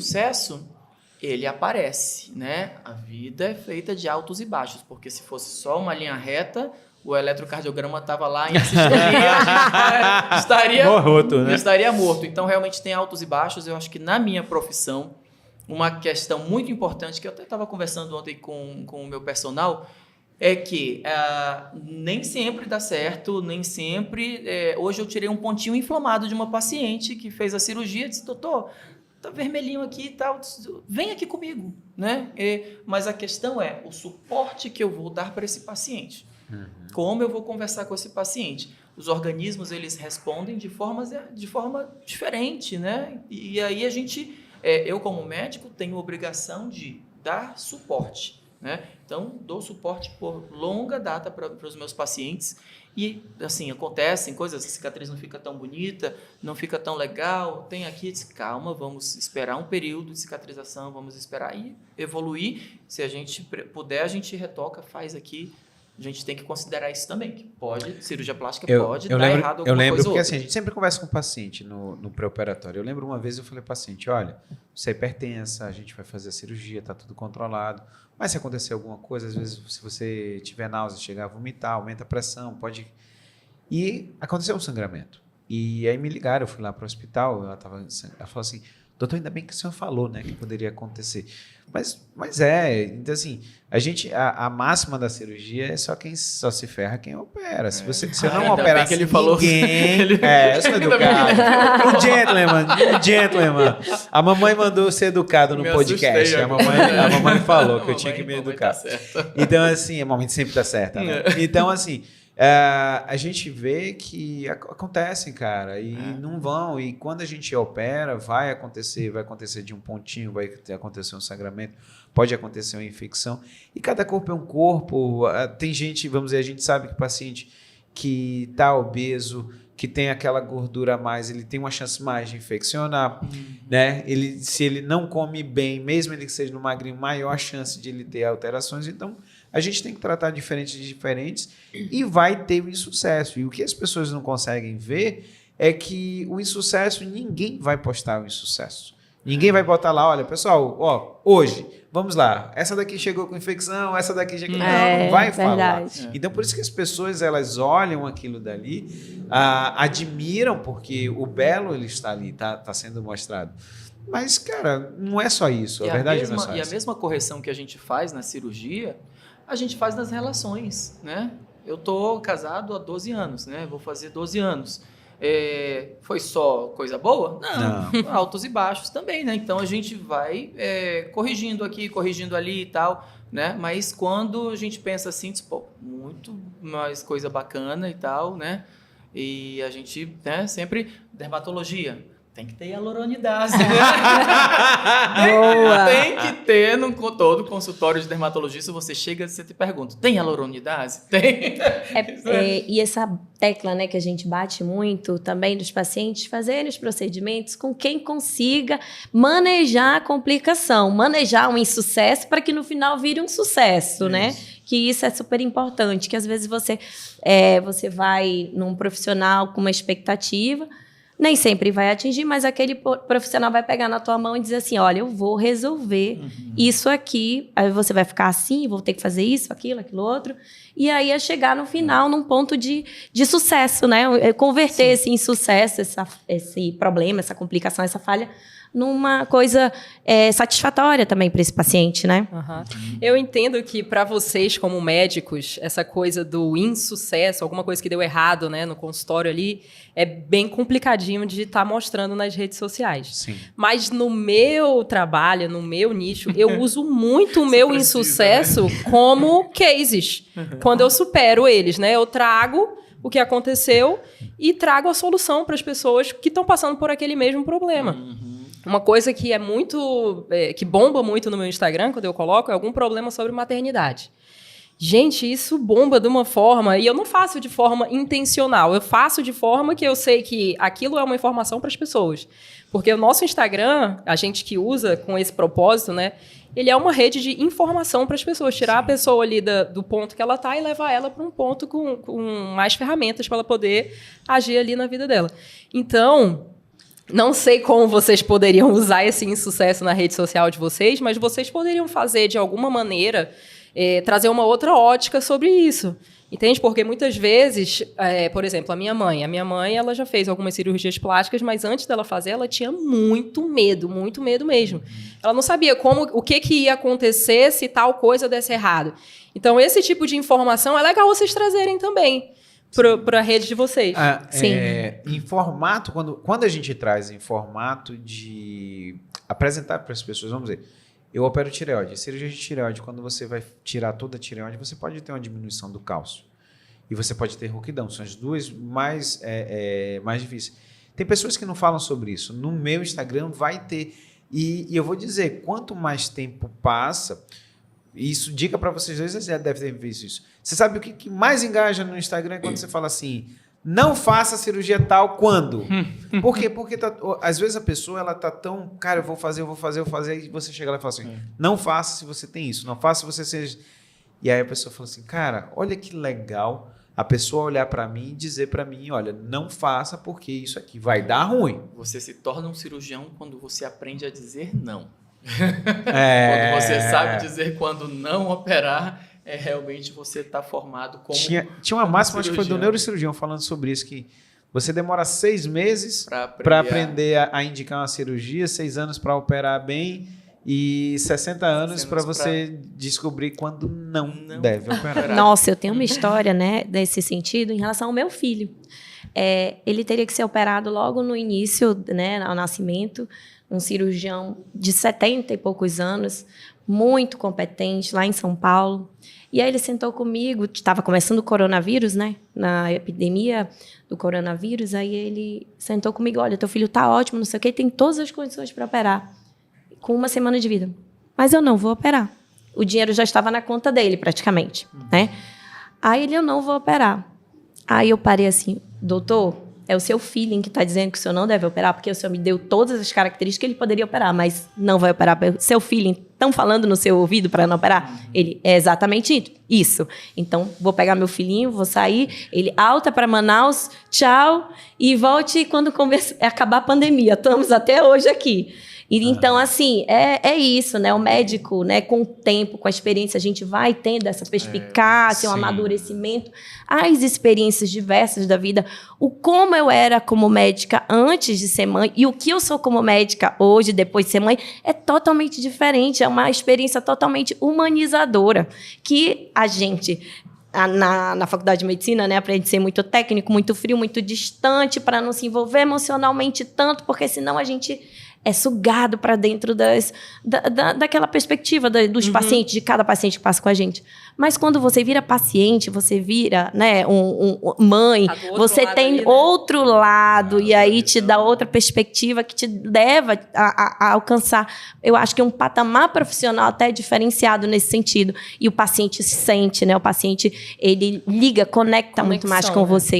insucesso, ele aparece, né? A vida é feita de altos e baixos, porque se fosse só uma linha reta, o eletrocardiograma estava lá em sintonia, estaria morto. Então, realmente tem altos e baixos. Eu acho que na minha profissão, uma questão muito importante, que eu até estava conversando ontem com o meu personal, é que nem sempre dá certo, nem sempre... hoje eu tirei um pontinho inflamado de uma paciente que fez a cirurgia e disse, doutor, tá vermelhinho aqui e tal, vem aqui comigo, né? Mas a questão é o suporte que eu vou dar para esse paciente. Como eu vou conversar com esse paciente? Os organismos, eles respondem de forma diferente, né? E aí a gente, eu como médico, tenho obrigação de dar suporte, né? Então, dou suporte por longa data para os meus pacientes e, assim, acontecem coisas, a cicatriz não fica tão bonita, não fica tão legal, tem aqui, calma, vamos esperar um período de cicatrização, vamos esperar e evoluir. Se a gente puder, a gente retoca, faz aqui. A gente tem que considerar isso também, que pode, cirurgia plástica pode dar errado alguma coisa. Eu lembro porque outra. assim, a gente sempre conversa com o paciente no pré-operatório. Eu lembro uma vez eu falei para o paciente, olha, você é hipertensa, a gente vai fazer a cirurgia, está tudo controlado, mas se acontecer alguma coisa, às vezes se você tiver náusea, chegar a vomitar, aumenta a pressão, pode... E aconteceu um sangramento. E aí me ligaram, eu fui lá para o hospital, ela falou assim, doutor, ainda bem que o senhor falou, né, que poderia acontecer. Mas então assim, a máxima da cirurgia é só se ferra quem opera. Se você não opera assim, ninguém... eu sou educado. Um gentleman. A mamãe mandou ser educado no podcast. A mamãe falou que eu tinha que me educar. Então assim, a mamãe sempre tá certa, né? Então assim... a gente vê que acontecem, cara, e não vão, e quando a gente opera, vai acontecer de um pontinho, vai acontecer um sangramento, pode acontecer uma infecção, e cada corpo é um corpo. Tem gente, vamos dizer, a gente sabe que o paciente que está obeso, que tem aquela gordura a mais, ele tem uma chance mais de infeccionar, né? Se ele não come bem, mesmo ele que seja no magrinho, maior chance de ele ter alterações. Então, a gente tem que tratar diferentes e vai ter o insucesso. E o que as pessoas não conseguem ver é que o insucesso, ninguém vai postar o insucesso. Ninguém vai botar lá, olha, pessoal, hoje, vamos lá, essa daqui chegou com infecção, essa daqui chegou... Não vai falar. Então, por isso que as pessoas, elas olham aquilo dali, admiram, porque o belo, ele está ali, está sendo mostrado. Mas, cara, não é só isso. A verdade não é só isso. E a mesma correção que a gente faz na cirurgia, a gente faz nas relações, né? Eu tô casado há 12 anos, né? Vou fazer 12 anos. Foi só coisa boa? Não. Altos e baixos também, né? Então, a gente vai corrigindo aqui, corrigindo ali e tal, né? Mas quando a gente pensa assim, tipo, muito mais coisa bacana e tal, né? E a gente, né, sempre... Dermatologia. Tem que ter hialuronidase, né? Boa. Tem que ter todo consultório de dermatologista. Você chega e você te pergunta, tem hialuronidase? Tem. E essa tecla, né, que a gente bate muito também dos pacientes fazerem os procedimentos com quem consiga manejar a complicação, manejar um insucesso para que no final vire um sucesso, né? Que isso é super importante, que às vezes você vai num profissional com uma expectativa, nem sempre vai atingir, mas aquele profissional vai pegar na tua mão e dizer assim, olha, eu vou resolver isso aqui, aí você vai ficar assim, vou ter que fazer isso, aquilo outro, e aí é chegar no final num ponto de sucesso, né? Converter esse insucesso, esse problema, essa complicação, essa falha, numa coisa satisfatória também para esse paciente, né? Eu entendo que para vocês como médicos, essa coisa do insucesso, alguma coisa que deu errado, né, no consultório ali, é bem complicadinho de estar mostrando nas redes sociais. Sim. Mas no meu trabalho, no meu nicho, eu uso muito o meu insucesso, né, como cases. Quando eu supero eles, né? Eu trago o que aconteceu e trago a solução para as pessoas que estão passando por aquele mesmo problema. Uma coisa que é muito... que bomba muito no meu Instagram, quando eu coloco, é algum problema sobre maternidade. Gente, isso bomba de uma forma... E eu não faço de forma intencional. Eu faço de forma que eu sei que aquilo é uma informação para as pessoas. Porque o nosso Instagram, a gente que usa com esse propósito, né? Ele é uma rede de informação para as pessoas. Tirar a pessoa ali do ponto que ela está e levar ela para um ponto com mais ferramentas para ela poder agir ali na vida dela. Então... Não sei como vocês poderiam usar esse insucesso na rede social de vocês, mas vocês poderiam fazer, de alguma maneira, trazer uma outra ótica sobre isso. Entende? Porque muitas vezes, por exemplo, a minha mãe, ela já fez algumas cirurgias plásticas, mas antes dela fazer, ela tinha muito medo mesmo. Ela não sabia o que ia acontecer se tal coisa desse errado. Então, esse tipo de informação é legal vocês trazerem também para a rede de vocês. Sim. Em formato, quando a gente traz em formato de apresentar para as pessoas, vamos dizer, eu opero tireoide. Cirurgia de tireoide, quando você vai tirar toda a tireoide, você pode ter uma diminuição do cálcio. E você pode ter rouquidão. São as duas mais difíceis. Tem pessoas que não falam sobre isso. No meu Instagram vai ter. E eu vou dizer, quanto mais tempo passa, isso, dica para vocês dois, vocês já devem ter visto isso. Você sabe o que mais engaja no Instagram é quando você fala assim, não faça cirurgia tal quando? Por quê? Porque às vezes a pessoa ela tá tão, cara, eu vou fazer, e você chega lá e fala assim, não faça se você tem isso, não faça se você seja... E aí a pessoa fala assim, cara, olha que legal a pessoa olhar para mim e dizer para mim, olha, não faça porque isso aqui vai dar ruim. Você se torna um cirurgião quando você aprende a dizer não. Quando você sabe dizer quando não operar, realmente você está formado como Tinha uma máxima, acho que foi do neurocirurgião falando sobre isso, que você demora 6 meses para aprender a indicar uma cirurgia, 6 anos para operar bem e 60 anos para você descobrir quando não deve operar. Nossa, eu tenho uma história, né, desse sentido em relação ao meu filho. Ele teria que ser operado logo no início, né, ao nascimento, um cirurgião de 70 e poucos anos, muito competente, lá em São Paulo. E aí ele sentou comigo, estava começando o coronavírus, né? Na epidemia do coronavírus, aí ele sentou comigo, olha, teu filho tá ótimo, não sei o quê, tem todas as condições para operar, com 1 semana de vida. Mas eu não vou operar. O dinheiro já estava na conta dele, praticamente, né? Aí eu não vou operar. Aí eu parei assim, doutor, é o seu feeling que está dizendo que o senhor não deve operar, porque o senhor me deu todas as características que ele poderia operar, mas não vai operar. Seu feeling, estão falando no seu ouvido para não operar? Ele, é exatamente isso. Então, vou pegar meu filhinho, vou sair, ele alta para Manaus, tchau, e volte quando acabar a pandemia. Estamos até hoje aqui. E, então, assim, é isso, né? O médico, né, com o tempo, com a experiência, a gente vai tendo essa perspicácia, um amadurecimento, as experiências diversas da vida, o como eu era como médica antes de ser mãe e o que eu sou como médica hoje, depois de ser mãe, é totalmente diferente, é uma experiência totalmente humanizadora, que a gente... Na faculdade de medicina, né, aprende a ser muito técnico, muito frio, muito distante, para não se envolver emocionalmente tanto, porque senão a gente é sugado para dentro daquela perspectiva dos pacientes, de cada paciente que passa com a gente. Mas quando você vira paciente, você vira, né, mãe, você tem ali, né, outro lado, e aí te dá outra perspectiva que te leva a alcançar, eu acho que um patamar profissional até diferenciado nesse sentido. E o paciente se sente, né? O paciente, ele liga, conecta muito mais com você.